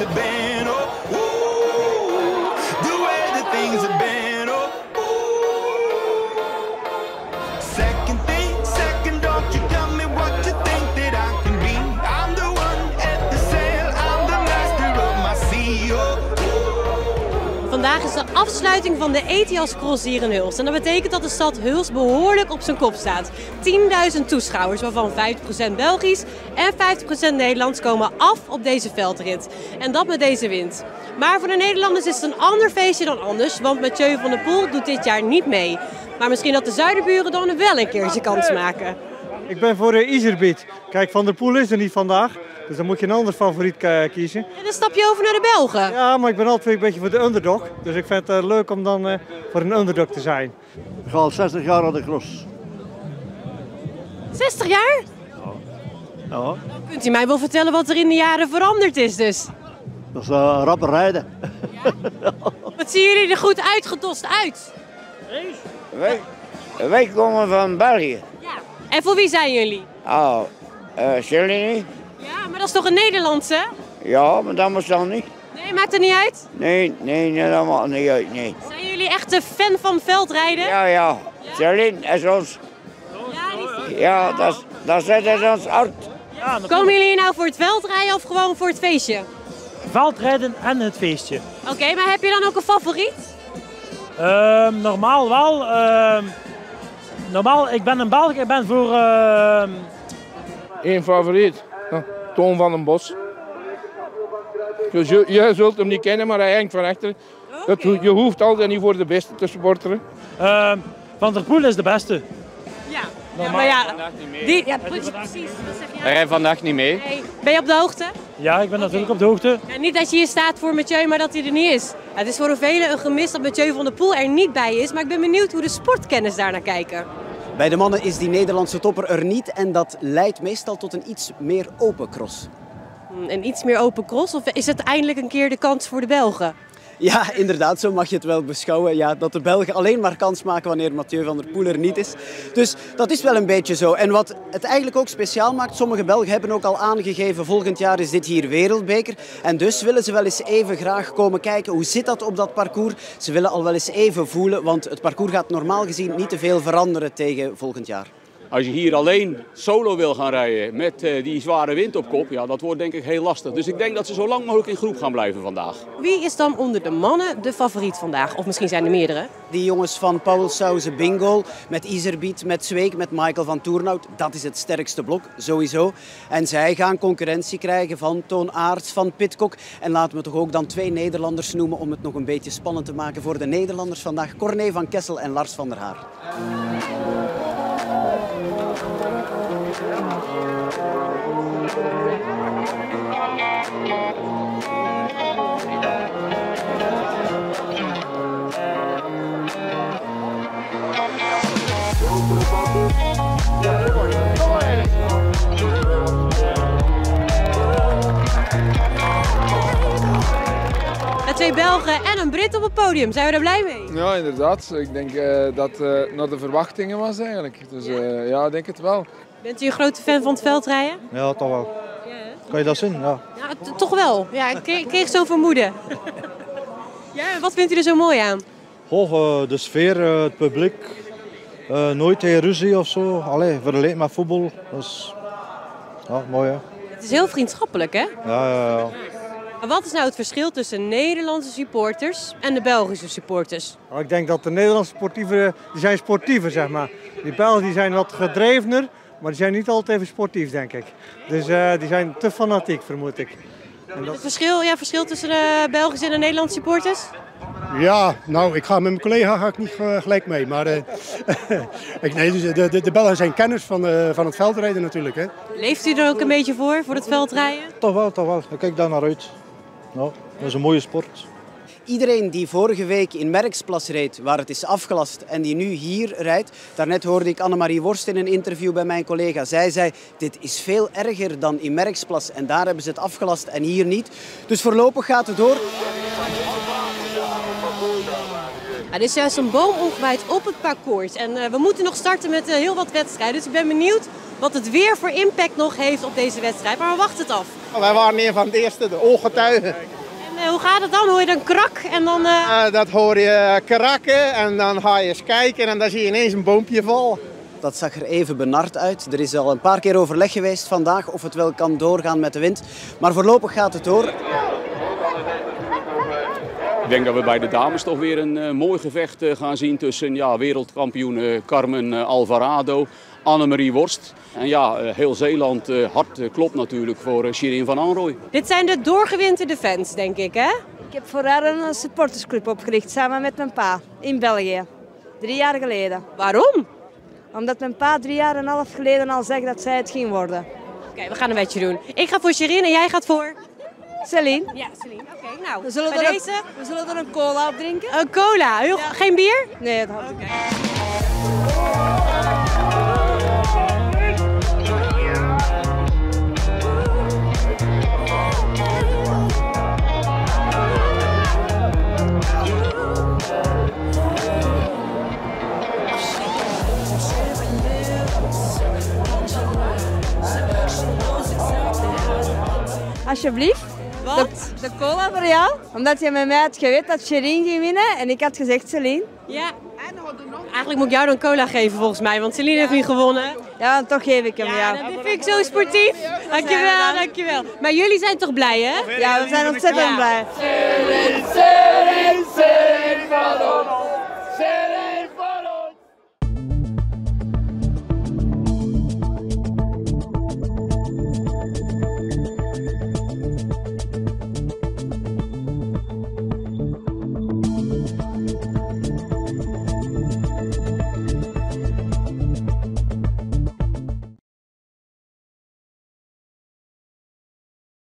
have been. Oh, ooh, the way that things have been. Oh, ooh. Second, don't you tell me what you think that I can be. I'm the one at the sail, I'm the master of my sea. Oh, vandaag is de afsluiting van de Ethias Cross hier in Hulst. En dat betekent dat de stad Hulst behoorlijk op zijn kop staat. 10.000 toeschouwers, waarvan 50% Belgisch en 50% Nederlands, komen af op deze veldrit. En dat met deze wind. Maar voor de Nederlanders is het een ander feestje dan anders, want Mathieu van der Poel doet dit jaar niet mee. Maar misschien dat de zuiderburen dan wel een keertje kans maken. Ik ben voor Iserbyt. Kijk, Van der Poel is er niet vandaag. Dus dan moet je een ander favoriet kiezen. En dan stap je over naar de Belgen. Ja, maar ik ben altijd een beetje voor de underdog. Dus ik vind het leuk om dan voor een underdog te zijn. Ik ga al 60 jaar aan de cross. 60 jaar? Ja. Ja. Kunt u mij wel vertellen wat er in de jaren veranderd is dus? Dat is rapper rijden. Wat zien jullie er goed uitgedost uit? Wij komen van België. Ja. En voor wie zijn jullie? Oh, Cellini? Ja, maar dat is toch een Nederlandse? Ja, maar dat moest dan niet. Nee, maakt er niet uit? Nee, dat maakt niet uit, nee. Zijn jullie echt een fan van veldrijden? Ja. Cellini is ons. Ja, dat zit in ons hart. Komen jullie hier nou voor het veldrijden of gewoon voor het feestje? Veldrijden en het feestje. Oké, maar heb je dan ook een favoriet? Normaal wel. Normaal, ik ben een Belg, ik ben voor... Eén favoriet, Toon van den Bos. Dus je zult hem niet kennen, maar hij hangt van achter. Okay. Je hoeft altijd niet voor de beste te supporteren. Van der Poel is de beste. Ja, normaal, maar ja, precies, dat zeg je. Hij rijdt vandaag niet mee. Hey, ben je op de hoogte? Ja, ik ben natuurlijk op de hoogte. Ja, niet dat je hier staat voor Mathieu, maar dat hij er niet is. Ja, het is voor velen een gemis dat Mathieu van der Poel er niet bij is, maar ik ben benieuwd hoe de sportkenners daar naar kijken. Bij de mannen is die Nederlandse topper er niet en dat leidt meestal tot een iets meer open cross. Een iets meer open cross, of is het eindelijk een keer de kans voor de Belgen? Ja, inderdaad, zo mag je het wel beschouwen. Ja, dat de Belgen alleen maar kans maken wanneer Mathieu van der Poel er niet is. Dus dat is wel een beetje zo. En wat het eigenlijk ook speciaal maakt, sommige Belgen hebben ook al aangegeven, volgend jaar is dit hier wereldbeker. En dus willen ze wel eens even graag komen kijken, hoe zit dat op dat parcours? Ze willen al wel eens even voelen, want het parcours gaat normaal gezien niet te veel veranderen tegen volgend jaar. Als je hier alleen solo wil gaan rijden met die zware wind op kop, ja, dat wordt denk ik heel lastig. Dus ik denk dat ze zo lang mogelijk in groep gaan blijven vandaag. Wie is dan onder de mannen de favoriet vandaag? Of misschien zijn er meerdere? Die jongens van Paul Sauze Bingo, met Iserbyt, met Zweek, met Michael van Toornout, dat is het sterkste blok, sowieso. En zij gaan concurrentie krijgen van Toon Aerts, van Pidcock. En laten we toch ook dan 2 Nederlanders noemen om het nog een beetje spannend te maken voor de Nederlanders vandaag. Corné van Kessel en Lars van der Haar. Met 2 Belgen en een Brit op het podium. Zijn we er blij mee? Ja, inderdaad. Ik denk dat het naar de verwachtingen was eigenlijk. Dus ja, ik denk het wel. Bent u een grote fan van het veldrijden? Ja, toch wel. Ja. Kan je dat zien? Ja. Ja, toch wel. Ja, ik kreeg zo'n vermoeden. Ja, wat vindt u er zo mooi aan? De sfeer, het publiek. Nooit geen ruzie of zo. Allee, vergeleken met voetbal. Dus, ja, mooi hè. Het is heel vriendschappelijk hè? Ja. Maar wat is nou het verschil tussen Nederlandse supporters en de Belgische supporters? Ik denk dat de Nederlandse sportieven, die zijn sportiever zeg maar. Die Belgen die zijn wat gedrevener, maar die zijn niet altijd even sportief denk ik. Dus die zijn te fanatiek vermoed ik. En dat... Het verschil tussen de Belgische en de Nederlandse supporters? Ja, nou, ik ga met mijn collega niet gelijk mee. Maar de Belgen zijn kenners van het veldrijden natuurlijk. Hè. Leeft u er ook een beetje voor het veldrijden? Toch wel. Ik kijk daar naar uit. Nou, dat is een mooie sport. Iedereen die vorige week in Merksplas reed, waar het is afgelast, en die nu hier rijdt. Daarnet hoorde ik Annemarie Worst in een interview bij mijn collega. Zij zei, dit is veel erger dan in Merksplas en daar hebben ze het afgelast en hier niet. Dus voorlopig gaat het door. Er is juist een boom omgewaaid op het parcours en we moeten nog starten met heel wat wedstrijden. Dus ik ben benieuwd wat het weer voor impact nog heeft op deze wedstrijd, maar we wachten het af. Wij waren een van de eerste, de ooggetuigen. En hoe gaat het dan? Hoor je dan krak en dan... Dat hoor je krakken en dan ga je eens kijken en dan zie je ineens een boompje vallen. Dat zag er even benard uit. Er is al een paar keer overleg geweest vandaag of het wel kan doorgaan met de wind. Maar voorlopig gaat het door. Ik denk dat we bij de dames toch weer een mooi gevecht gaan zien tussen wereldkampioen Carmen Alvarado, Annemarie Worst. En heel Zeeland hart klopt natuurlijk voor Shirin van Anrooy. Dit zijn de doorgewinterde fans, denk ik, hè? Ik heb voor haar een supportersclub opgericht, samen met mijn pa, in België. 3 jaar geleden. Waarom? Omdat mijn pa 3,5 jaar geleden al zei dat zij het ging worden. Oké, we gaan een wetje doen. Ik ga voor Shirin en jij gaat voor? Celine. Ja, Celine. Oké, nou, we zullen er een cola op drinken. Een cola? Geen bier? Nee, dat had ik. Alsjeblieft. Wat? De cola voor jou. Omdat je met mij had geweten dat Shirin ging winnen en ik had gezegd Celine. Ja. Eigenlijk moet ik jou dan cola geven volgens mij, want Celine heeft niet gewonnen. Ja, dan toch geef ik hem jou. Dat vind ik zo sportief. Dankjewel, dankjewel. Maar jullie zijn toch blij, hè? Ja, we zijn ontzettend blij. Celine, Celine, Celine,